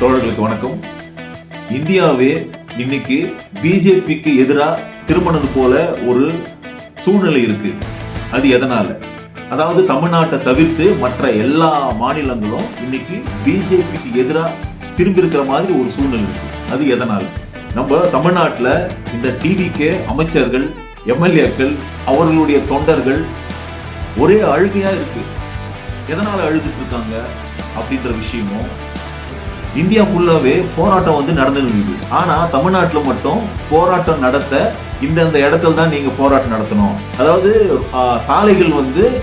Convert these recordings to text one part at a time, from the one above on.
தோழர்களுக்கு வணக்கம். இந்தியாவே இன்னைக்கு பிஜேபிக்கு எதிராக திரும்பினது போல ஒரு சூழ்நிலை இருக்கு. அது எதனால? அதாவது தமிழ்நாட்டை தவிர்த்து மற்ற எல்லா மாநிலங்களும் இன்னைக்கு பிஜேபிக்கு எதிராக திரும்பி இருக்கிற மாதிரி ஒரு சூழ்நிலை இருக்கு. அது எதனால? நம்ம தமிழ்நாட்டில் இந்த டிவிகே அமைச்சர்கள், எம்எல்ஏக்கள், அவர்களுடைய தொண்டர்கள் ஒரே அழுகையா இருக்கு. எதனால அழுதுட்டு இருக்காங்க அப்படின்ற விஷயமும் இந்தியா ஃபுல்லாவே போராட்டம் நடந்துருக்குது. ஆனா தமிழ்நாட்டில் மட்டும் போராட்டம் நடத்த இந்த இடத்துல தான் நீங்க போராட்டம் நடத்தணும், அதாவது சாலைகள்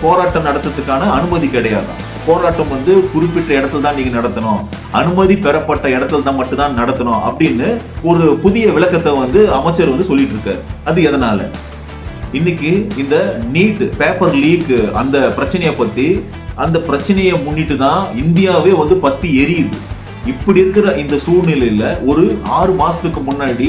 போராட்டம் நடத்துறதுக்கான அனுமதி கிடையாது. போராட்டம் குறிப்பிட்ட இடத்துல தான் நீங்க நடத்தணும், அனுமதி பெறப்பட்ட இடத்துல தான் மட்டும் தான் நடத்தணும் அப்படின்னு ஒரு புதிய விளக்கத்தை அமைச்சர் சொல்லிட்டு இருக்காரு. அது எதனால? இன்னைக்கு இந்த நீட் பேப்பர் லீக் அந்த பிரச்சனையை பத்தி, அந்த பிரச்சனையை முன்னிட்டு தான் இந்தியாவே பத்தி எரியுது. இப்படி இருக்கிற இந்த சூழ்நிலையில ஒரு 6 மாசத்துக்கு முன்னாடி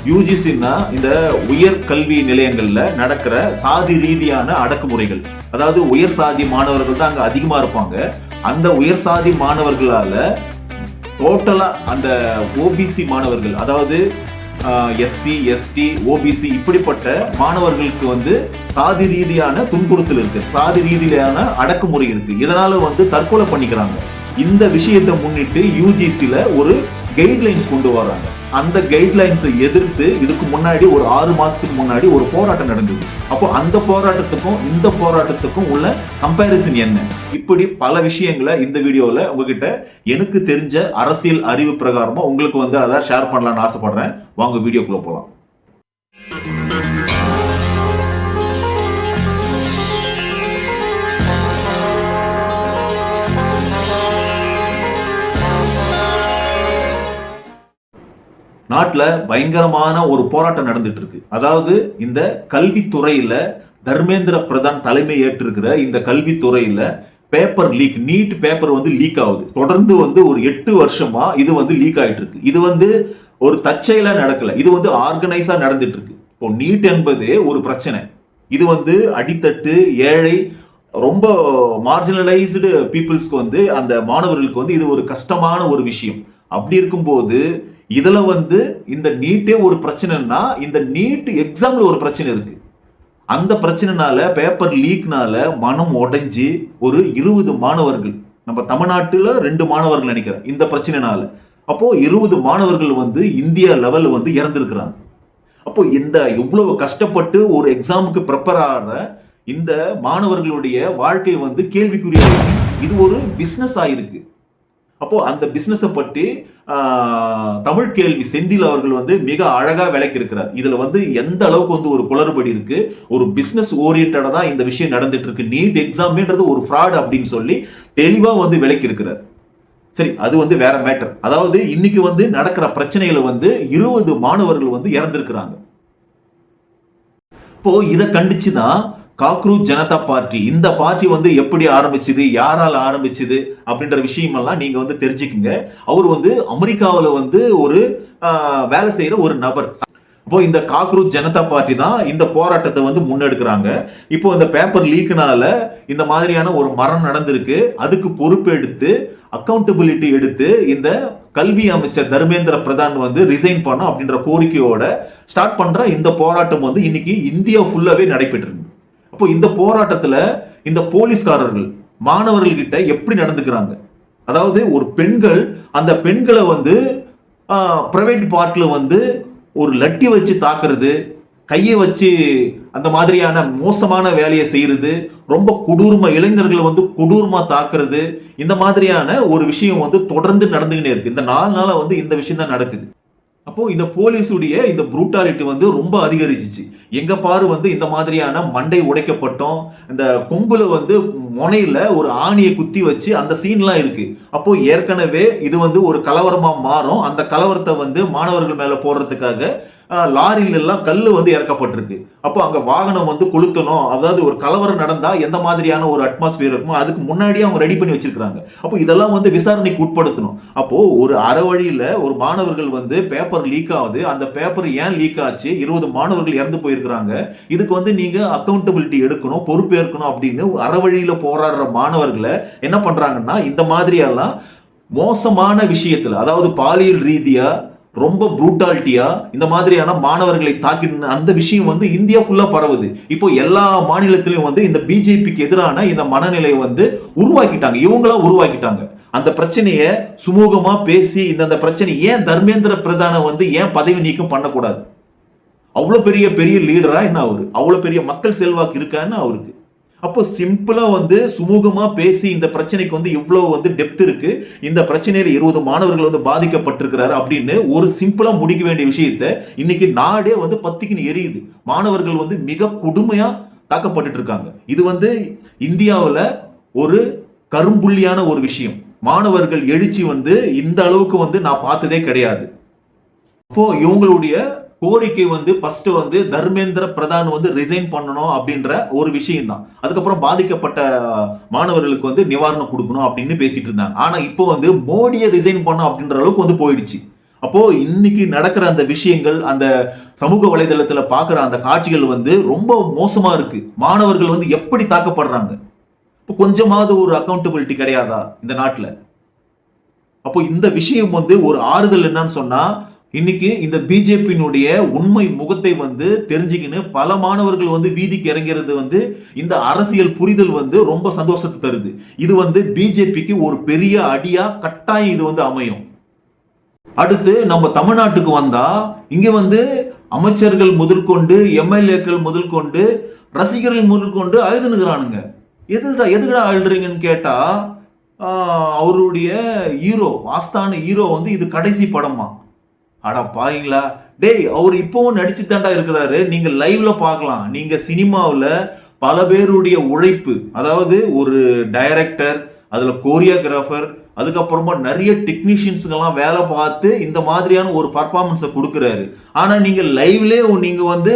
யூஜிசின்னா இந்த உயர் கல்வி நிலையங்கள்ல நடக்கிற சாதி ரீதியான அடக்குமுறைகள், அதாவது உயர் சாதி மாணவர்கள் தான் அங்க அதிகமா இருப்பாங்க. அந்த உயர் சாதி மாணவர்களால டோட்டலா அந்த ஓபிசி மாணவர்கள், அதாவது எஸ்சி, எஸ்டி, ஓபிசி இப்படிப்பட்ட மாணவர்களுக்கு சாதி ரீதியான துன்புறுத்தல் இருக்கு, சாதி ரீதியான அடக்குமுறை இருக்கு. இதனால தற்கொலை பண்ணிக்கிறாங்க. இந்த விஷயத்தை முன்னிட்டு யூஜிசில ஒரு கைட்லைன்ஸ் கொண்டு வர்றாங்க. அந்த கைட்லைன்ஸை எதிர்த்து இதுக்கு முன்னாடி ஒரு 6 மாசத்துக்கு முன்னாடி ஒரு போராட்டம் நடந்தது. அப்போ அந்த போராட்டத்துக்கும் இந்த போராட்டத்துக்கும் உள்ள கம்பேரிசன் என்ன? இப்படி பல விஷயங்களை இந்த வீடியோல உங்ககிட்ட எனக்கு தெரிஞ்ச அரசியல் அறிவு பிரகாரமா உங்களுக்கு அதை ஷேர் பண்ணலாம்னு ஆசைப்படுறேன். வாங்க வீடியோக்குள்ள போலாம். நாட்டுல பயங்கரமான ஒரு போராட்டம் நடந்துட்டு இருக்கு. அதாவது இந்த கல்வித்துறையில தர்மேந்திர பிரதான் தலைமை ஏற்றிருக்கிற இந்த கல்வித்துறையில paper leak, NEET paper leak ஆகுது. தொடர்ந்து ஒரு 8 வருஷமா இது லீக் ஆயிட்டு இருக்கு. இது ஒரு தற்செயலா நடக்கல, இது ஆர்கனைஸா நடந்துட்டு இருக்கு. இப்போ நீட் என்பது ஒரு பிரச்சனை. இது அடித்தட்டு, ஏழை, ரொம்ப மார்ஜினலைஸ்டு பீப்புள்ஸ்க்கு அந்த மாணவர்களுக்கு இது ஒரு கஷ்டமான ஒரு விஷயம். அப்படி இருக்கும்போது இதுல இந்த நீட்டே ஒரு பிரச்சனைனா, இந்த நீட் எக்ஸாம்ல ஒரு பிரச்சனை இருக்கு. அந்த பிரச்சனைனால, பேப்பர் லீக்னால மனம் உடைஞ்சு ஒரு 20 மாணவர்கள், நம்ம தமிழ்நாட்டுல 2 மாணவர்கள் நினைக்கிறேன் இந்த பிரச்சனைனால. அப்போ 20 மாணவர்கள் இந்தியா லெவல்ல இறந்திருக்கிறாங்க. அப்போ இந்த இவ்வளவு கஷ்டப்பட்டு ஒரு எக்ஸாமுக்கு ப்ரிப்பேர் ஆகிற இந்த மாணவர்களுடைய வாழ்க்கை கேள்விக்குறியா இருக்கு. இது ஒரு பிசினஸ் ஆயிருக்கு. அப்போ அந்த பிசினஸை பற்றி தமிழ் கேள்வி செந்தில் அவர்கள் மிக அழகா விளக்கி இருக்கிறார். இதுல எந்த அளவுக்கு ஒரு குளறுபடி இருக்கு, ஒரு பிசினஸ் ஓரியன்டா தான் இந்த விஷயம் நடந்துட்டு இருக்கு, நீட் எக்ஸாம்ன்றது ஒரு ஃப்ராட் அப்படின்னு சொல்லி தெளிவா விளக்கி இருக்கிறார். சரி, அது வேற மேட்டர். அதாவது இன்னைக்கு நடக்கிற பிரச்சனையில 20 மாணவர்கள் இறந்திருக்கிறாங்க. இப்போ இதை கண்டிச்சுதான் காக்ரோச் ஜனதா பார்ட்டி, இந்த பார்ட்டி எப்படி ஆரம்பிச்சது, யாரால ஆரம்பிச்சது அப்படின்ற விஷயம் எல்லாம் நீங்க தெரிஞ்சுக்குங்க. அவர் அமெரிக்காவில் ஒரு வேலை செய்யற ஒரு நபர். இப்போ இந்த காக்ரோச் ஜனதா பார்ட்டி தான் இந்த போராட்டத்தை முன்னெடுக்கிறாங்க. இப்போ இந்த பேப்பர் லீக்னால இந்த மாதிரியான ஒரு மரணம் நடந்திருக்கு. அதுக்கு பொறுப்பு எடுத்து, அக்கௌண்டபிலிட்டி எடுத்து இந்த கல்வி அமைச்சர் தர்மேந்திர பிரதான் ரிசைன் பண்ணும் அப்படின்ற கோரிக்கையோட ஸ்டார்ட் பண்ற இந்த போராட்டம் இன்னைக்கு இந்தியா ஃபுல்லாவே நடைபெற்று. அப்போ இந்த போராட்டத்துல இந்த போலீஸ்காரர்கள் மாணவர்கள் கிட்ட எப்படி நடந்துக்கிறாங்க, அதாவது ஒரு பெண்கள், அந்த பெண்களை பிரைவேட் பார்க்ல ஒரு லட்டி வச்சு தாக்குறது, கையை வச்சு அந்த மாதிரியான மோசமான வேலையை செய்யறது, ரொம்ப கொடூரமா இளைஞர்களை கொடூரமா தாக்குறது, இந்த மாதிரியான ஒரு விஷயம் தொடர்ந்து நடந்துகிட்டே இருக்கு. இந்த 4 நாளா இந்த விஷயம் தான் நடக்குது. அப்போ இந்த போலீஸுடைய இந்த ப்ரூட்டாலிட்டி ரொம்ப அதிகரிச்சிச்சு. எங்க பாரு இந்த மாதிரியான மண்டை உடைக்கப்பட்டோம், இந்த கொம்புல முனையில ஒரு ஆணியை குத்தி வச்சு அந்த சீன்லாம் இருக்கு. அப்போ ஏற்கனவே இது ஒரு கலவரமா மாறும். அந்த கலவரத்தை மாணவர்கள் மேல போடுறதுக்காக லாரில எல்லாம் கல்லு இறக்கப்பட்டிருக்கு. அப்போ அங்க வாகனம் கொளுத்தணும், அதாவது ஒரு கலவரம் நடந்தா எந்த மாதிரியான ஒரு அட்மாஸ்பியர் இருக்குமோ அதுக்கு முன்னாடியே அவங்க ரெடி பண்ணி வச்சிருக்காங்க. அப்போ இதெல்லாம் விசாரணைக்கு உட்படுத்தணும். அப்போ ஒரு அரை வழியில ஒரு மாணவர்கள் பேப்பர் லீக் ஆகுது. அந்த பேப்பர் ஏன் லீக் ஆச்சு, 20 மாணவர்கள் இறந்து போயிருக்கிறாங்க, இதுக்கு நீங்க அக்கௌண்டபிலிட்டி எடுக்கணும், பொறுப்பேற்கணும் அப்படின்னு அரை வழியில போராடுற மாணவர்களை என்ன பண்றாங்கன்னா இந்த மாதிரியெல்லாம் மோசமான விஷயத்துல, அதாவது பாலியல் ரீதியா ரொம்ப ப்ரூட்டாலிட்டியா இந்த மாதிரியான மாணவர்களை தாக்கின அந்த விஷயம் வந்து இந்தியா ஃபுல்லா பரவுது. இப்போ எல்லா மாநிலத்திலும் வந்து இந்த பிஜேபிக்கு எதிரான இந்த மனநிலையை வந்து உருவாக்கிட்டாங்க, இவங்களா உருவாக்கிட்டாங்க. அந்த பிரச்சனையை சுமூகமா பேசி இந்த பிரச்சனை ஏன் தர்மேந்திர பிரதான வந்து ஏன் பதவி நீக்கம் பண்ணக்கூடாது? அவ்வளவு பெரிய பெரிய லீடரா என்ன அவரு? அவ்வளவு பெரிய மக்கள் செல்வாக்கு இருக்கான்னு அவருக்கு. அப்போ சிம்பிளா வந்து சுமூகமா பேசி இந்த பிரச்சனைக்கு வந்து இவ்வளவு வந்து டெப்த் இருக்கு, இந்த பிரச்சனையில 20 மாணவர்கள் வந்து பாதிக்கப்பட்டிருக்கிறாரு அப்படின்னு ஒரு சிம்பிளா முடிக்க வேண்டிய விஷயத்த இன்னைக்கு நாடே வந்து பத்திக்கின்னு எரியுது. மாணவர்கள் வந்து மிக கொடுமையா தாக்கப்பட்டு இருக்காங்க. இது வந்து இந்தியாவில் ஒரு கரும்புள்ளியான ஒரு விஷயம். மாணவர்கள் எழுச்சி வந்து இந்த அளவுக்கு வந்து நான் பார்த்ததே கிடையாது. அப்போ இவங்களுடைய கோரிக்கை வந்து ஃபர்ஸ்ட் வந்து தர்மேந்திர பிரதான் வந்து ரிசைன் பண்ணணும் அப்படின்ற ஒரு விஷயம் தான். அதுக்கப்புறம் பாதிக்கப்பட்ட மாணவர்களுக்கு வந்து நிவாரணம் கொடுக்கணும் அப்படின்னு பேசிட்டு இருந்தாங்க. ஆனா இப்போ வந்து மோடியை ரிசைன் பண்ணும் அப்படின்ற அளவுக்கு வந்து போயிடுச்சு. அப்போ இன்னைக்கு நடக்கிற அந்த விஷயங்கள், அந்த சமூக வலைதளத்துல பாக்குற அந்த காட்சிகள் வந்து ரொம்ப மோசமா இருக்கு. மாணவர்கள் வந்து எப்படி தாக்கப்படுறாங்க? இப்போ கொஞ்சமாவது ஒரு அக்கௌண்டபிலிட்டி கிடையாதா இந்த நாட்டுல? அப்போ இந்த விஷயம் வந்து ஒரு ஆறுதல் என்னன்னு சொன்னா, இன்னைக்கு இந்த பிஜேபியினுடைய உண்மை முகத்தை வந்து தெரிஞ்சுக்கின்னு பல மாணவர்கள் வந்து வீதிக்கு இறங்கிறது வந்து இந்த அரசியல் புரிதல் வந்து ரொம்ப சந்தோஷத்தை தருது. இது வந்து பிஜேபிக்கு ஒரு பெரிய அடியா கட்டாயம் இது வந்து அமையும். அடுத்து நம்ம தமிழ்நாட்டுக்கு வந்தா இங்க வந்து அமைச்சர்கள் முதற்கொண்டு, எம்எல்ஏக்கள் முதற்கொண்டு, ரசிகர்கள் முதற்கொண்டு அழுதுனுக்குறானுங்க. எதுக்குடா அழுறீங்கன்னு கேட்டா, அவருடைய ஹீரோ, ஆஸ்தான ஹீரோ வந்து இது கடைசி படமா. அடா பாருங்களா, டேய் அவர் இப்பவும் நடிச்சு தாண்டா இருக்கிறாரு. நீங்க லைவ்ல பார்க்கலாம். நீங்க சினிமாவில் பல பேருடைய உழைப்பு, அதாவது ஒரு டைரக்டர், அதுல கோரியோகிராஃபர், அதுக்கப்புறமா நிறைய டெக்னீஷியன்ஸுக்கெல்லாம் வேலை பார்த்து இந்த மாதிரியான ஒரு பர்ஃபார்மன்ஸை கொடுக்குறாரு. ஆனா நீங்க லைவ்லேயே நீங்க வந்து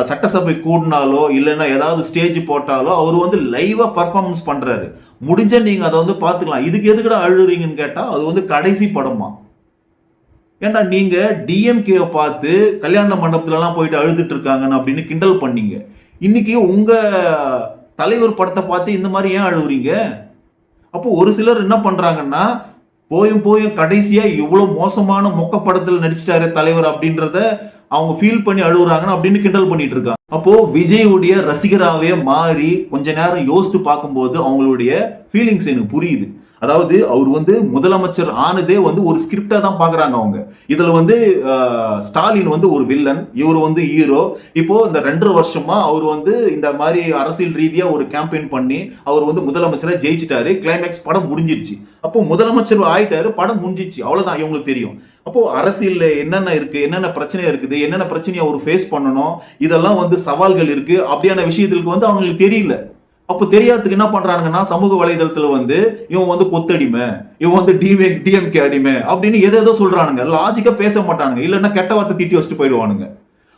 சட்டசபை கூடினாலோ இல்லைன்னா ஏதாவது ஸ்டேஜ் போட்டாலோ அவர் வந்து லைவா பர்ஃபார்மன்ஸ் பண்றாரு. முடிஞ்ச நீங்க அதை வந்து பார்த்துக்கலாம். இதுக்கு எதுக்குடா அழுறீங்கன்னு கேட்டா, அது வந்து கடைசி படமா. ஏன்டா நீங்க டிஎம்கே பார்த்து கல்யாண மண்டபத்துலலாம் போயிட்டு அழுதுட்டு இருக்காங்கன்னு அப்படின்னு கிண்டல் பண்ணீங்க. இன்னைக்கு உங்க தலைவர் படத்தை பார்த்து இந்த மாதிரி ஏன் அழுகுறீங்க? அப்போ ஒரு சிலர் என்ன பண்றாங்கன்னா, போயும் கடைசியா இவ்வளவு மோசமான மொக்க படத்துல நடிச்சிட்டாரு தலைவர் அப்படின்றத அவங்க ஃபீல் பண்ணி அழுகுறாங்கன்னு அப்படின்னு கிண்டல் பண்ணிட்டு இருக்காங்க. அப்போ விஜயுடைய ரசிகராகவே மாறி கொஞ்ச நேரம் யோசித்து பார்க்கும்போது அவங்களுடைய ஃபீலிங்ஸ் எனக்கு புரியுது. அதாவது அவர் வந்து முதலமைச்சர் ஆனதே வந்து ஒரு ஸ்கிரிப்டா தான் பாக்குறாங்க அவங்க. இதுல வந்து ஸ்டாலின் வந்து ஒரு வில்லன், இவர் வந்து ஹீரோ. இப்போ இந்த 2.5 வருஷமா அவர் வந்து இந்த மாதிரி அரசியல் ரீதியா ஒரு கேம்பெயின் பண்ணி அவர் வந்து முதலமைச்சரா ஜெயிச்சிட்டாரு. கிளைமேக்ஸ் படம் முடிஞ்சிருச்சு. அப்போ முதலமைச்சர் ஆயிட்டாரு, படம் முடிஞ்சிச்சு, அவ்வளவுதான் இவங்களுக்கு தெரியும். அப்போ அரசியல்ல என்னென்ன இருக்கு, என்னென்ன பிரச்சனை இருக்குது, என்னென்ன பிரச்சனையை அவர் ஃபேஸ் பண்ணணும், இதெல்லாம் வந்து சவால்கள் இருக்கு அப்படியான விஷயத்துக்கு வந்து அவங்களுக்கு தெரியல. அப்போ தெரியாததுக்கு என்ன பண்றாங்கன்னா, சமூக வலைதளத்துல வந்து இவன் வந்து கொத்தடிமை, இவன் வந்து டிஎம்கே அடிமை அப்படின்னு ஏதோ சொல்றானுங்க. லாஜிக்கா பேச மாட்டானுங்க, இல்லைன்னா கெட்ட வார்த்தை திட்டி வச்சுட்டு போயிடுவானுங்க.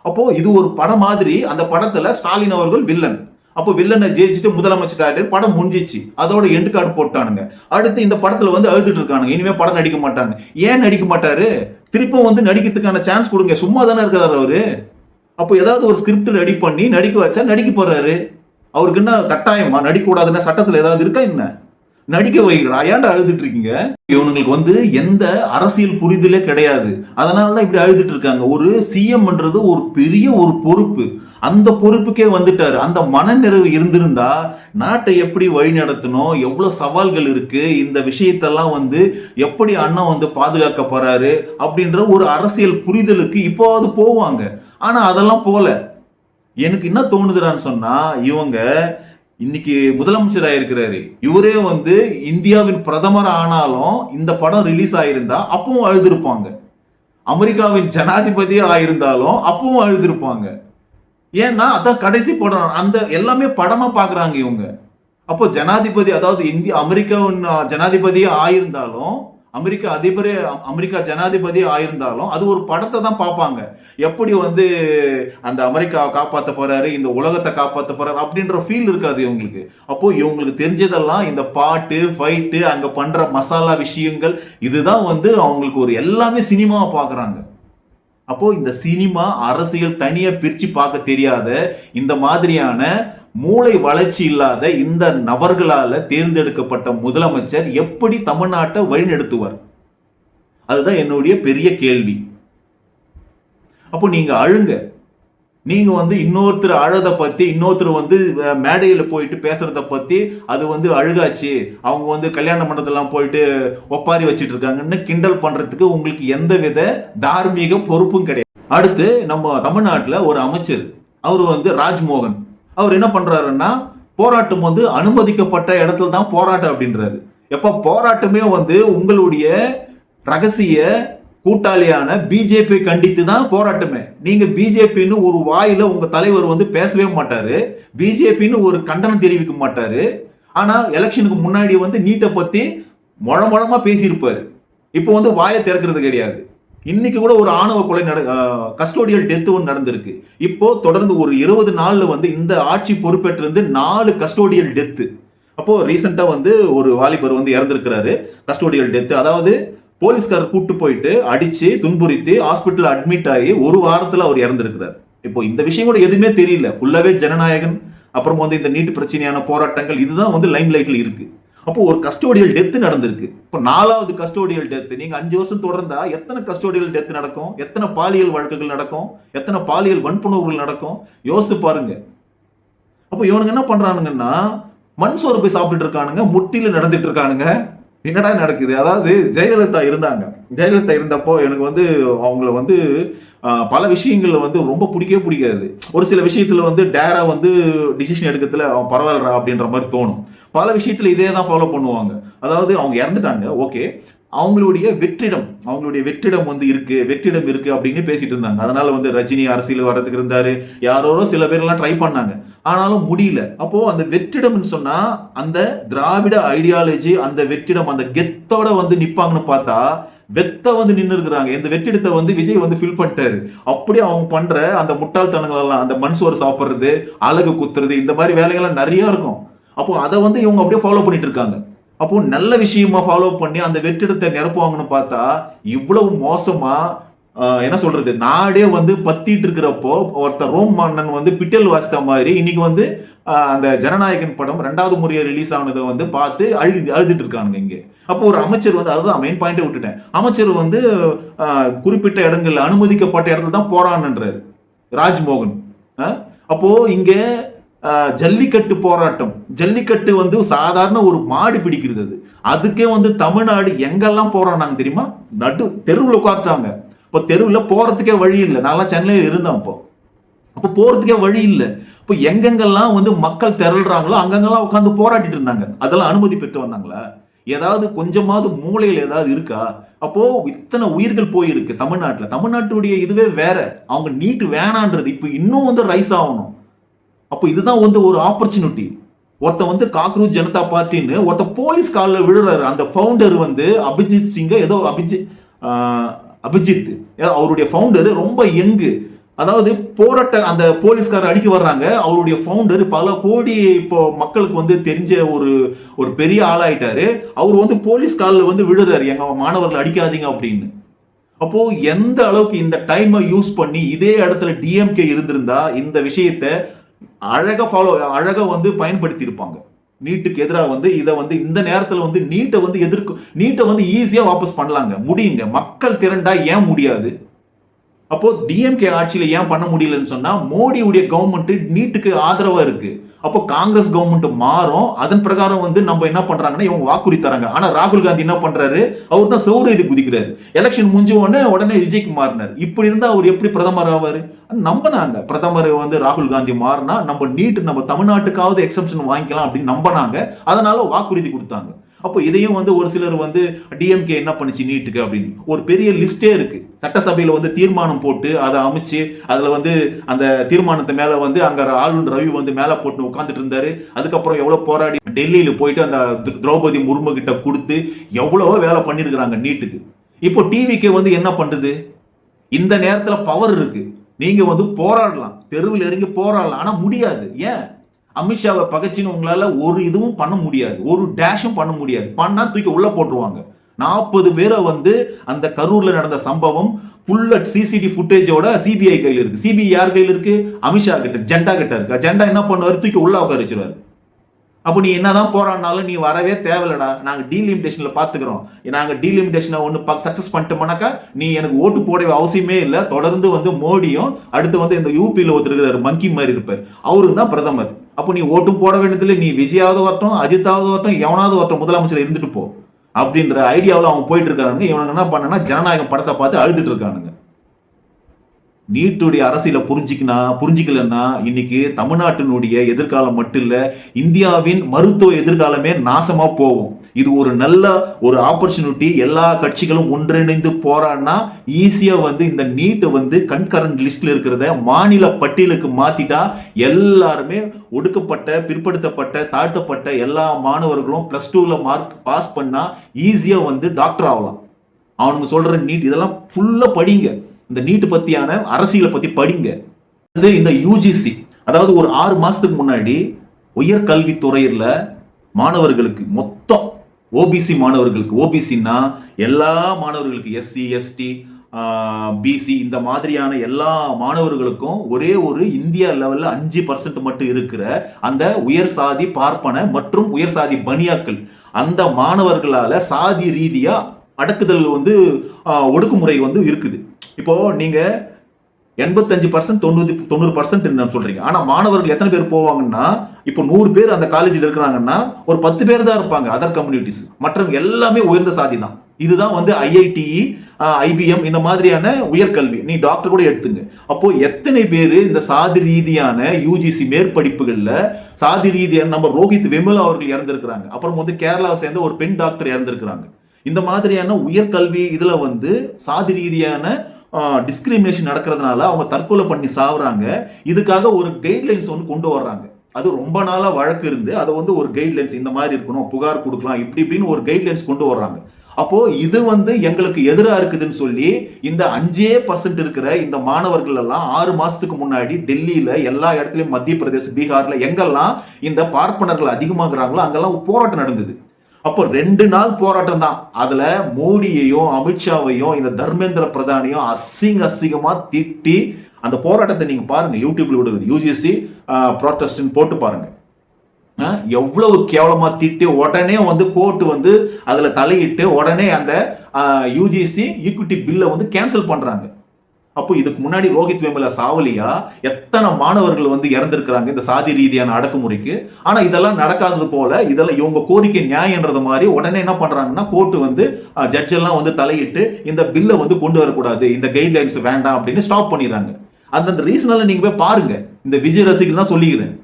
அப்போ இது ஒரு படம் மாதிரி. அந்த படத்துல ஸ்டாலின் அவர்கள் வில்லன். அப்போ வில்லனை ஜெயிச்சுட்டு முதலமைச்சர் படம் முடிஞ்சிச்சு, அதோட எண்டு கார்டு போட்டானுங்க. அடுத்து இந்த படத்துல வந்து அழுதுட்டு இருக்கானுங்க, இனிமே படம் நடிக்க மாட்டாங்க. ஏன் நடிக்க மாட்டாரு? திருப்பம் வந்து நடிக்கிறதுக்கான சான்ஸ் கொடுங்க, சும்மா தானே இருக்கிறாரு அவரு. அப்போ ஏதாவது ஒரு ஸ்கிரிப்ட் ரெடி பண்ணி நடிக்க வச்சா நடிக்க போறாரு. அவருக்கு என்ன கட்டாயமா நடிக்க கூடாதுன்னா சட்டத்துல ஏதாவது இருக்கா என்ன? நடிக்க வைக்கிறா, ஏன்டா அழுதுட்டு இருக்கீங்க? இவனுங்களுக்கு வந்து எந்த அரசியல் புரிதலே கிடையாது. அதனாலதான் இப்படி அழுதுட்டு இருக்காங்க. ஒரு சிஎம்ன்றது ஒரு பெரிய ஒரு பொறுப்பு. அந்த பொறுப்புக்கே வந்துட்டாரு. அந்த மனநிறைவு இருந்திருந்தா நாட்டை எப்படி வழி நடத்தணும், எவ்வளவு சவால்கள் இருக்கு, இந்த விஷயத்தெல்லாம் வந்து எப்படி அண்ணன் வந்து பாதுகாக்க போறாரு அப்படின்ற ஒரு அரசியல் புரிதலுக்கு இப்போவாவது போவாங்க. ஆனா அதெல்லாம் போல. எனக்கு என்ன தோணுதுறான்னு சொன்னா, இவங்க இன்னைக்கு முதலமைச்சர் ஆயிருக்கிறாரு, இவரே வந்து இந்தியாவின் பிரதமர் ஆனாலும் இந்த படம் ரிலீஸ் ஆயிருந்தா அப்பவும் அழுதுருப்பாங்க. அமெரிக்காவின் ஜனாதிபதியா ஆயிருந்தாலும் அப்பவும் அழுதுருப்பாங்க. ஏன்னா அதான் கடைசி படம். அந்த எல்லாமே படமா பாக்குறாங்க இவங்க. அப்போ ஜனாதிபதி, அதாவது அமெரிக்காவின் ஜனாதிபதியா ஆயிருந்தாலும், அமெரிக்கா ஜனாதிபதி ஆயிருந்தாலும் அது ஒரு படத்தை தான் பார்ப்பாங்க. எப்படி வந்து அந்த அமெரிக்காவை காப்பாற்ற போறாரு, இந்த உலகத்தை காப்பாற்ற போறாரு அப்படின்ற ஃபீல் இருக்காது இவங்களுக்கு. அப்போ இவங்களுக்கு தெரிஞ்சதெல்லாம் இந்த பாட்டு, ஃபைட்டு, அங்க பண்ற மசாலா விஷயங்கள், இதுதான் வந்து அவங்களுக்கு ஒரு எல்லாமே சினிமாவை பார்க்குறாங்க. அப்போ இந்த சினிமா அரசியல் தனியா பிரிச்சு பார்க்க தெரியாத இந்த மாதிரியான மூளை வளர்ச்சி இல்லாத இந்த நபர்களால தேர்ந்தெடுக்கப்பட்ட முதலமைச்சர் எப்படி தமிழ்நாட்டை வழிநடத்துவார்? அதுதான் என்னுடைய பெரிய கேள்வி. அப்போ நீங்க அழுங்க. நீங்க இன்னொருத்தர் அழத பத்தி, இன்னொருத்தர் மேடையில போயிட்டு பேசுறத பத்தி அது அழுகாச்சு, அவங்க கல்யாண மண்டபத்தெல்லாம் போயிட்டு ஒப்பாரி வச்சிட்டு இருக்காங்கன்னு கிண்டல் பண்றதுக்கு உங்களுக்கு எந்தவித தார்மீக பொறுப்பும் கிடையாது. அடுத்து நம்ம தமிழ்நாட்டுல ஒரு அமைச்சர், அவர் ராஜ்மோகன், அவர் என்ன பண்றாருன்னா, போராட்டம் அனுமதிக்கப்பட்ட இடத்துல தான் போராட்டம் அப்படின்றாரு. எப்ப போராட்டமே உங்களுடைய ரகசிய கூட்டாளியான பிஜேபி கண்டித்து தான் போராட்டமே. நீங்க பிஜேபின்னு ஒரு வாயில உங்க தலைவர் பேசவே மாட்டாரு, பிஜேபின்னு ஒரு கண்டனம் தெரிவிக்க மாட்டாரு. ஆனா எலெக்ஷனுக்கு முன்னாடி நீட்டை பத்தி முழமா பேசியிருப்பாரு. இப்போ வாயை திறக்கிறது கிடையாது. இன்னைக்கு கூட ஒரு ஆணவ கொலை கஸ்டோடியல் டெத் ஒன்று நடந்திருக்கு. இப்போ தொடர்ந்து ஒரு 20 நாள்ல இந்த ஆட்சி பொறுப்பேற்றிருந்து 4 கஸ்டோடியல் டெத்து. அப்போ ரீசெண்டா ஒரு வாலிபர் இறந்திருக்கிறாரு, கஸ்டோடியல் டெத். அதாவது போலீஸ்காரர் கூட்டு போயிட்டு அடிச்சு துன்புறுத்தி ஹாஸ்பிட்டல் அட்மிட் ஆகி ஒரு வாரத்துல அவர் இறந்திருக்கிறார். இப்போ இந்த விஷயம் கூட எதுவுமே தெரியல. ஃபுல்லாவே ஜனநாயகன், அப்புறம் இந்த நீட்டு பிரச்சனையான போராட்டங்கள், இதுதான் லைம் லைட்ல இருக்கு. அப்போ ஒரு கஸ்டோடியல் டெத் நடந்திருக்கு. இப்போ 4வது கஸ்டோடியல் டெத். நீங்க 5 வருஷம் தொடர்ந்தா எத்தனை கஸ்டோடியல் டெத் நடக்கும்? எத்தனை பாலியல் வழக்குகள் நடக்கும்? எத்தனை பாலியல் வன்புணர்வுகள் நடக்கும்? யோசித்து பாருங்க. அப்போ இவனுங்க என்ன பண்றானுங்கன்னா, மண் சோறு போய் சாப்பிட்டுட்டு இருக்கானுங்க, முட்டில நடந்துட்டு இருக்கானுங்க. என்னடா நடக்குது? அதாவது ஜெயலலிதா இருந்தாங்க. ஜெயலலிதா இருந்தப்போ எனக்கு அவங்கள பல விஷயங்கள்ல ரொம்ப பிடிக்காது. ஒரு சில விஷயத்துல டேரா டிசிஷன் எடுக்கிறதுல அவன் பரவாயில்லடா அப்படின்ற மாதிரி தோணும். பல விஷயத்துல இதே தான் ஃபாலோ பண்ணுவாங்க. அதாவது அவங்க இறந்துட்டாங்க, ஓகே, அவங்களுடைய வெற்றிடம் இருக்கு அப்படின்னு பேசிட்டு இருந்தாங்க. அதனால ரஜினி அரசியல் வர்றதுக்கு இருந்தாரு, யாரோ சில பேர் எல்லாம் ட்ரை பண்ணாங்க, ஆனாலும் முடியல. அப்போ அந்த வெற்றிடம்னு சொன்னா அந்த திராவிட ஐடியாலஜி, அந்த வெற்றிடம், அந்த கெத்தோட நிப்பாங்கன்னு பார்த்தா வெத்த நின்று இருக்கிறாங்க. இந்த வெற்றிடத்தை விஜய் ஃபில் பண்ணிட்டாரு. அப்படியே அவங்க பண்ற அந்த முட்டாள்தனங்கள் எல்லாம், அந்த மண் சோறு சாப்பிடுறது, அழகு குத்துறது, இந்த மாதிரி வேலைகள்லாம் நிறைய இருக்கும். அப்போ அதை இவங்க அப்படியே ஃபாலோ பண்ணிட்டு இருக்காங்க. அப்போ நல்ல விஷயமா ஃபாலோ பண்ணி அந்த வெற்றிடத்தை நிரப்புவாங்கன்னு பார்த்தா இவ்வளவு மோசமா, என்ன சொல்றது, நாடே பத்திட்டு இருக்கிறப்போ ஒருத்தர் ரோம் மன்னன் பிட்டல் வாசித்த மாதிரி இன்னைக்கு அந்த ஜனநாயகன் படம் 2வது முறையை ரிலீஸ் ஆனதை பார்த்து அழுதுட்டு இருக்கானுங்க இங்க. அப்போ ஒரு அமைச்சர் அதுதான் மெயின் பாயிண்டை விட்டுட்டேன். அமைச்சர் குறிப்பிட்ட இடங்கள்ல அனுமதிக்கப்பட்ட இடத்துல தான் போறான்ன்றாரு ராஜ்மோகன். அப்போ இங்க ஜல்லிக்கட்டு போராட்டம், ஜல்லிக்கட்டு சாதாரண ஒரு மாடு பிடிக்கிறது, அதுக்கே தமிழ்நாடு எங்கெல்லாம் போறாங்க தெரியுமா? நடு தெருவில் உட்காந்துட்டாங்க. இப்போ தெருவில் போறதுக்கே வழி இல்லை. நான்லாம் சென்னையில் இருந்தேன். அப்போ போறதுக்கே வழி இல்லை. இப்போ எங்கெங்கெல்லாம் மக்கள் திரள்றாங்களோ அங்கங்கெல்லாம் உட்காந்து போராடிட்டு இருந்தாங்க. அதெல்லாம் அனுமதி பெற்று வந்தாங்களா? ஏதாவது கொஞ்சமாவது மூளையில் ஏதாவது இருக்கா? அப்போ இத்தனை உயிர்கள் போயிருக்கு தமிழ்நாட்டில். தமிழ்நாட்டுடைய இதுவே வேற. அவங்க நீட்டு வேணான்றது இப்போ இன்னும் ரைஸ் ஆகணும். அப்போ இதுதான் ஒரு ஆப்பர்ச்சுனிட்டி. ஒருத்தன் காக்ரோச் ஜனதா பார்ட்டின்னு ஒருத்தன் போலீஸ் காலில் விழுறாரு. அந்த ஃபவுண்டர் அபிஜித் சிங், ஏதோ அபிஜித் அவருடைய ஃபவுண்டர் ரொம்ப யங்கு. அதாவது அந்த போலீஸ்காரர் அடிக்க வர்றாங்க. அவருடைய ஃபவுண்டர் பல கோடி இப்போ மக்களுக்கு தெரிஞ்ச ஒரு பெரிய ஆளாயிட்டாரு. அவர் போலீஸ் காலில் விழுறாரு, எங்க மாணவர்கள் அடிக்காதீங்க அப்படின்னு. அப்போ எந்த அளவுக்கு இந்த டைமை யூஸ் பண்ணி இதே இடத்துல டிஎம்கே இருந்திருந்தா இந்த விஷயத்தை அழகா பயன்படுத்தி இருப்பாங்க. நீட்டுக்கு எதிராக இதை இந்த நேரத்தில் நீட்டை எதிர்க்கும், நீட்டை ஈஸியா வாபஸ் பண்ணலாங்க, முடியுங்க. மக்கள் திரண்டா ஏன் முடியாது? அப்போ டிஎம்கே ஆட்சியில ஏன் பண்ண முடியலன்னு சொன்னா மோடியுடைய கவர்மெண்ட் நீட்டுக்கு ஆதரவா இருக்கு. அப்போ காங்கிரஸ் கவர்மெண்ட் மாறும். அதன் பிரகாரம் நம்ம என்ன பண்றாங்கன்னா இவங்க வாக்குறுதி தராங்க. ஆனா ராகுல் காந்தி என்ன பண்றாரு? அவர் தான் செவுறு இது குதிக்கிறாரு. எலெக்ஷன் முடிஞ்ச உடனே விஜய்க்கு மாறினார். இப்படி இருந்தா அவர் எப்படி பிரதமர் ஆவாரு? நம்பினாங்க பிரதமர் ராகுல் காந்தி மாறினா நம்ம நீட்டு நம்ம தமிழ்நாட்டுக்காவது எக்ஸம்ஷன் வாங்கிக்கலாம் அப்படின்னு நம்பினாங்க. அதனால வாக்குறுதி கொடுத்தாங்க. அப்போ இதையும் ஒரு சிலர் டிஎம்கே என்ன பண்ணுச்சு நீட்டுக்கு அப்படின்னு ஒரு பெரிய லிஸ்டே இருக்கு. சட்டசபையில தீர்மானம் போட்டு அதை அமைச்சு அதுல அந்த தீர்மானத்தை மேல அங்க ஆளுநர் ரவி மேல போட்டு உட்காந்துட்டு இருந்தாரு. அதுக்கப்புறம் எவ்வளவு போராடி டெல்லியில போயிட்டு அந்த திரௌபதி முர்மு கிட்ட கொடுத்து எவ்வளவோ வேலை பண்ணிருக்கிறாங்க நீட்டுக்கு. இப்போ டிவிக்கு என்ன பண்ணுது? இந்த நேரத்துல பவர் இருக்கு, நீங்க போராடலாம், தெருவில் இறங்கி போராடலாம். ஆனா முடியாது. ஏன்? அமித்ஷாவை பகச்சின்னு உங்களால ஒரு இதுவும் பண்ண முடியாது, ஒரு டேஷும் பண்ண முடியாது. பண்ணா தூக்கி உள்ள போட்டுருவாங்க. 40 பேரை அந்த கரூர்ல நடந்த சம்பவம் ஃபுல்லா சிசிடி ஃபுட்டேஜோட சிபிஐ கையில் இருக்கு. சிபிஐ யார் கையில் இருக்கு? அமித்ஷா கிட்ட, ஜெண்டா கிட்ட இருக்கு. ஜெண்டா என்ன பண்ணுவாரு? தூக்கி உள்ள உட்கார வச்சிருவாரு. அப்போ நீ என்னதான் போறான்னாலும் நீ வரவே தேவையில்லடா, நாங்க டீலிமிடேஷன்ல பாத்துக்கிறோம், நாங்க டீலிமிடேஷனை ஒன்று சக்சஸ் பண்ணிட்டோம்னாக்கா நீ எனக்கு ஓட்டு போட அவசியமே இல்லை. தொடர்ந்து வந்து மோடியும் அடுத்து வந்து இந்த யூபியில் ஒருத்தர் இருக்கிறார், மங்கி மாதிரி இருப்பார், அவருக்கு தான் பிரதமர். அப்போ நீ ஓட்டும் போட வேண்டியதில்லை, நீ விஜயாவது வரட்டும், அஜித்தாவது வரட்டும், எவனாவது வரட்டும், முதலமைச்சர் இருந்துட்டு போ அப்படின்ற ஐடியாவில் அவன் போயிட்டு இருக்கானுங்க. இவனுக்கு என்ன பண்ணனா ஜனநாயகம் படத்தை பார்த்து அழுதுட்டு இருக்கானுங்க. நீட்டுடைய அரசியலை புரிஞ்சிக்கலன்னா இன்னைக்கு தமிழ்நாட்டினுடைய எதிர்காலம் மட்டும் இல்ல, இந்தியாவின் மருத்துவ எதிர்காலமே நாசமா போகும். இது ஒரு நல்ல ஒரு ஆப்பர்ச்சுனிட்டி. எல்லா கட்சிகளும் ஒன்றிணைந்து போறான்னா ஈஸியா வந்து இந்த நீட்டை வந்து கண்கரண்ட் லிஸ்ட்ல இருக்கிறத மாநில பட்டியலுக்கு மாத்திட்டா எல்லாருமே ஒடுக்கப்பட்ட, பிற்படுத்தப்பட்ட, தாழ்த்தப்பட்ட எல்லா மாணவர்களும் +2ல மார்க் பாஸ் பண்ணா ஈஸியா வந்து டாக்டர் ஆகலாம். அவனுங்க சொல்ற நீட் இதெல்லாம் ஃபுல்லா படிங்க. இந்த நீட் பத்தியான அரசியலை பத்தி படிங்க. இந்த யூஜிசி, அதாவது ஒரு 6 மாசத்துக்கு முன்னாடி உயர்கல்வித்துறையில மாணவர்களுக்கு மொத்தம் ஓபிசி மாணவர்களுக்கு, ஓபிசின்னா எல்லா மாணவர்களுக்கு, எஸ்சி எஸ்டி பிசி இந்த மாதிரியான எல்லா மாணவர்களுக்கும் ஒரே ஒரு இந்தியா லெவல்ல 5% மட்டும் இருக்கிற அந்த உயர் சாதி பார்ப்பன மற்றும் உயர் சாதி பனியாக்கள், அந்த மாணவர்களால சாதி ரீதியா அடக்குதல் வந்து ஒடுக்குமுறை வந்து இருக்குது. இப்போ நீங்க 85% 90% சொல்றீங்க, ஆனா மாணவர்கள் எத்தனை பேர் போவாங்கன்னா, இப்போ 100 பேர் அந்த காலேஜில் இருக்கிறாங்கன்னா ஒரு 10 பேர் தான் இருப்பாங்க அதர் கம்யூனிட்டிஸ், மற்றவங்க எல்லாமே உயர்ந்த சாதி தான். இதுதான் வந்து ஐஐடி, ஐபிஎம் இந்த மாதிரியான உயர்கல்வி, நீ டாக்டர் கூட எடுத்துங்க. அப்போ எத்தனை பேர் இந்த சாதி ரீதியான யூஜிசி மேற்படிப்புகள்ல சாதி ரீதியான, நம்ம ரோஹித் வெமுலா அவர்கள் இறந்திருக்கிறாங்க, அப்புறம் வந்து கேரளாவை சேர்ந்த ஒரு பெண் டாக்டர் இறந்திருக்கிறாங்க. இந்த மாதிரியான உயர்கல்வி இதுல வந்து சாதி ரீதியான டிஸ்கிரிமினேஷன் நடக்கிறதுனால அவங்க தற்கொலை பண்ணி சாவுறாங்க. இதுக்காக ஒரு கைட்லைன்ஸ் வந்து கொண்டு வர்றாங்க. அது ரொம்ப நாளா வழக்கு இருந்து அதை வந்து ஒரு கைட்லைன்ஸ் இந்த மாதிரி இருக்கணும், புகார் கொடுக்கலாம், இப்படின்னு ஒரு கைட்லைன்ஸ் கொண்டு வர்றாங்க. அப்போ இது வந்து எங்களுக்கு எதிராக இருக்குதுன்னு சொல்லி இந்த 5% இருக்கிற இந்த மாணவர்கள் எல்லாம் 6 மாசத்துக்கு முன்னாடி டெல்லியில எல்லா இடத்துலயும், மத்திய பிரதேச, பீகார்ல எங்கெல்லாம் இந்த பார்ப்பனர்கள் அதிகமாகறாங்களோ அங்கெல்லாம் போராட்டம் நடந்தது. அப்போ 2 நாள் போராட்டம் தான். அதுல மோடியையும் அமித்ஷாவையும் இந்த தர்மேந்திர பிரதானையும் அசிங்கமா திட்டி அந்த போராட்டத்தை நீங்க பாருங்க, யூடியூப்ல விடுறது, யூஜிசி ப்ரோட்டஸ்ட் போட்டு பாருங்க. எவ்வளவு கேவலமா திட்டி உடனே வந்து கோர்ட் வந்து அதுல தலையிட்டு உடனே அந்த யூஜிசி ஈக்விட்டி பில்லை வந்து கேன்சல் பண்றாங்க. அப்போ இதுக்கு முன்னாடி ரோஹித் வெமுலா சாவலியா எத்தனை மாணவர்கள் வந்து இறந்திருக்கிறாங்க இந்த சாதி ரீதியான அடக்குமுறைக்கு. ஆனா இதெல்லாம் நடக்காதது போல, இதெல்லாம் இவங்க கோரிக்கை நியாயன்றது மாதிரி உடனே என்ன பண்றாங்கன்னா கோர்ட் வந்து ஜட்ஜ் எல்லாம் வந்து தலையிட்டு இந்த பில்லை வந்து கொண்டு வரக்கூடாது, இந்த கைட்லைன்ஸ் வேண்டாம் அப்படின்னு ஸ்டாப் பண்ணிடுறாங்க. அந்தந்த ரீசனால நீங்க போய் பாருங்க. இந்த விஜய் ரசிகர்கள் தான் சொல்லிக்கிறேன்.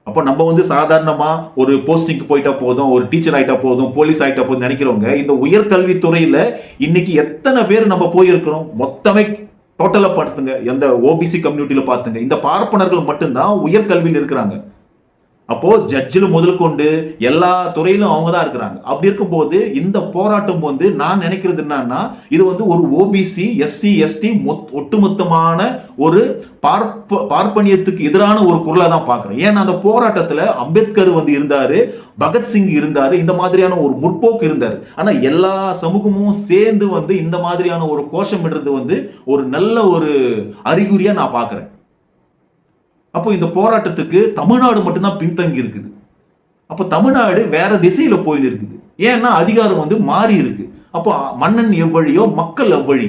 அப்போ நம்ம வந்து சாதாரணமா ஒரு போஸ்டிங்க்கு போயிட்டா போதும், ஒரு டீச்சர் ஆயிட்டா போதும், போலீஸ் ஆயிட்டா போதும் நினைக்கிறவங்க, இந்த உயர்கல்வித்துறையில இன்னைக்கு எத்தனை பேர் நம்ம போயிருக்கிறோம் மொத்தமே டோட்டலா பார்த்துங்க, எந்த ஓபிசி கம்யூனிட்டியில பார்த்துங்க, இந்த பார்ப்பனர்கள் மட்டும்தான் உயர்கல்வியில் இருக்கிறாங்க. அப்போ ஜட்ஜில் முதல் கொண்டு எல்லா துறையிலும் அவங்க தான் இருக்கிறாங்க. அப்படி இருக்கும்போது இந்த போராட்டம் வந்து நான் நினைக்கிறது என்னன்னா, இது வந்து ஒரு ஓபிசி, எஸ்சி, எஸ்டி ஒட்டுமொத்தமான ஒரு பார்ப்பனியத்துக்கு எதிரான ஒரு குரலா தான் பாக்குறேன். ஏன்னா அந்த போராட்டத்துல அம்பேத்கர் வந்து இருந்தாரு, பகத்சிங் இருந்தாரு, இந்த மாதிரியான ஒரு முற்போக்கு இருந்தாரு. ஆனா எல்லா சமூகமும் சேர்ந்து வந்து இந்த மாதிரியான ஒரு கோஷமிடுறது வந்து ஒரு நல்ல ஒரு அறிகுறியா நான் பாக்குறேன். அப்போ இந்த போராட்டத்துக்கு தமிழ்நாடு மட்டும்தான் பின்தங்கி இருக்குது. அப்போ தமிழ்நாடு வேற திசையில போயிட்டு இருக்குது. ஏன்னா அதிகாரம் வந்து மாறி இருக்கு. அப்போ மன்னன் எவ்வழியோ மக்கள் எவ்வழி.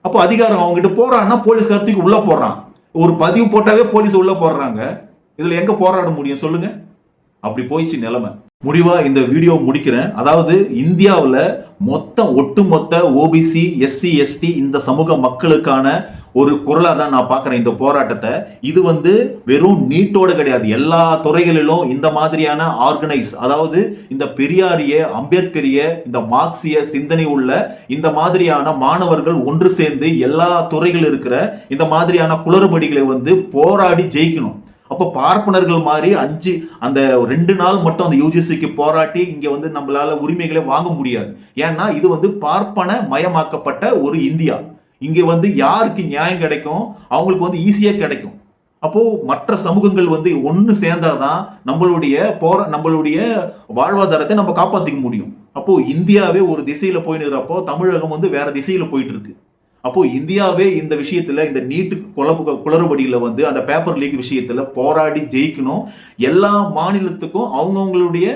அப்போ அதிகாரம் அவங்ககிட்ட போறான்னா போலீஸ் கருத்துக்கு உள்ள போறான். ஒரு பதிவு போட்டாவே போலீஸ் உள்ள போடுறாங்க. இதுல எங்க போராட முடியும் சொல்லுங்க? அப்படி போயிடுச்சு நிலைமை. முடிவா இந்த வீடியோ முடிக்கிறேன். அதாவது இந்தியாவில் ஒட்டுமொத்த ஓபிசி, எஸ்சி, எஸ்டி இந்த சமூக மக்களுக்கான ஒரு குரலா தான் நான் பார்க்கிறேன் இந்த போராட்டத்தை. இது வந்து வெறும் நீட்டோட கிடையாது, எல்லா துறைகளிலும் இந்த மாதிரியான ஆர்கனைஸ், அதாவது இந்த பெரியாரிய, அம்பேத்கரிய, இந்த மார்க்சிய சிந்தனை உள்ள இந்த மாதிரியான மாணவர்கள் ஒன்று சேர்ந்து எல்லா துறைகள் இருக்கிற இந்த மாதிரியான குளறுபடிகளை வந்து போராடி ஜெயிக்கணும். அப்போ பார்ப்பனர்கள் மாதிரி அந்த 2 நாள் மட்டும் அந்த யூஜிசிக்கு போராட்டி இங்க வந்து நம்மளால உரிமைகளை வாங்க முடியாது. ஏன்னா இது வந்து பார்ப்பன மயமாக்கப்பட்ட ஒரு இந்தியா. இங்க வந்து யாருக்கு நியாயம் கிடைக்கும், அவங்களுக்கு வந்து ஈஸியா கிடைக்கும். அப்போ மற்ற சமூகங்கள் வந்து ஒன்னு சேர்ந்தாதான் நம்மளுடைய வாழ்வாதாரத்தை நம்ம காப்பாத்திக்க முடியும். அப்போ இந்தியாவே ஒரு திசையில போயிட்டு, தமிழகம் வந்து வேற திசையில போயிட்டு இருக்கு. அப்போ இந்தியாவே இந்த விஷயத்துல, இந்த நீட்டு குளறுபடியில வந்து அந்த பேப்பர் லீக் விஷயத்துல போராடி ஜெயிக்கணும். எல்லா மாநிலத்துக்கும் அவங்கவுங்களுடைய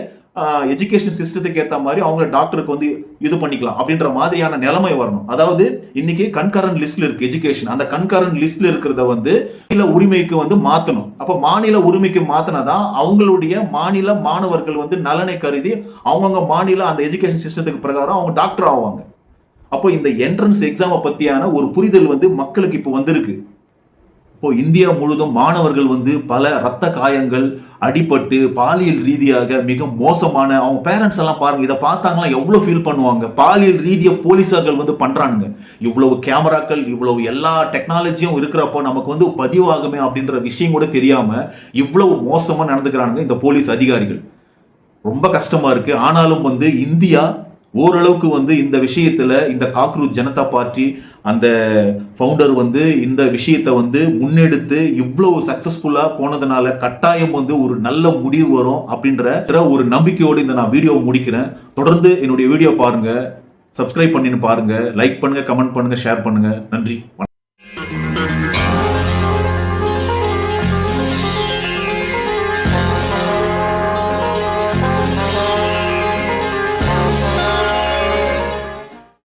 எஜுகேஷன் சிஸ்டத்துக்கு ஏற்ற மாதிரி அவங்க டாக்டருக்கு வந்து இது பண்ணிக்கலாம் அப்படின்ற மாதிரியான நிலைமை வரணும். அதாவது இன்னைக்கு கன்கரண்ட் லிஸ்ட்ல இருக்கு எஜுகேஷன். அந்த கன்கரண்ட் லிஸ்ட்ல இருக்கிறத வந்து மாநில உரிமைக்கு வந்து மாத்தணும். அப்ப மாநில உரிமைக்கு மாத்தினாதான் அவங்களுடைய மாநில மாணவர்கள் வந்து நலனை கருதி அவங்கவுங்க மாநில அந்த எஜுகேஷன் சிஸ்டத்துக்கு பிரகாரம் அவங்க டாக்டர் ஆவாங்க. அப்போ இந்த என்ட்ரன்ஸ் எக்ஸாமை பத்தியான ஒரு புரிதல் வந்து மக்களுக்கு இப்போ வந்திருக்கு. இப்போ இந்தியா முழுதும் மாணவர்கள் வந்து பல ரத்த காயங்கள், அடிபட்டு பாலியல் ரீதியாக மிக மோசமான, அவங்க பேரண்ட்ஸ் எல்லாம் பாருங்க, இதை பார்த்தாங்களா எவ்வளவு ஃபீல் பண்ணுவாங்க. பாலியல் ரீதியா போலீசார்கள் வந்து பண்றானுங்க. இவ்வளவு கேமராக்கள், இவ்வளவு எல்லா டெக்னாலஜியும் இருக்கிறப்போ நமக்கு வந்து பதிவாகுமே அப்படின்ற விஷயம் கூட தெரியாம இவ்வளவு மோசமா நடந்துக்கிறானுங்க இந்த போலீஸ் அதிகாரிகள். ரொம்ப கஷ்டமா இருக்கு. ஆனாலும் வந்து இந்தியா ஓரளவுக்கு வந்து இந்த விஷயத்துல, இந்த காக்ரோச் ஜனதா பார்ட்டி அந்த ஃபவுண்டர் வந்து இந்த விஷயத்தை வந்து முன்னெடுத்து இவ்வளவு சக்சஸ்ஃபுல்லா போனதுனால கட்டாயம் வந்து ஒரு நல்ல முடிவு வரும் அப்படின்ற ஒரு நம்பிக்கையோடு இந்த நான் வீடியோ முடிக்கிறேன். தொடர்ந்து என்னுடைய வீடியோ பாருங்க, சப்ஸ்கிரைப் பண்ணின்னு பாருங்க, லைக் பண்ணுங்க, கமெண்ட் பண்ணுங்க, ஷேர் பண்ணுங்க. நன்றி.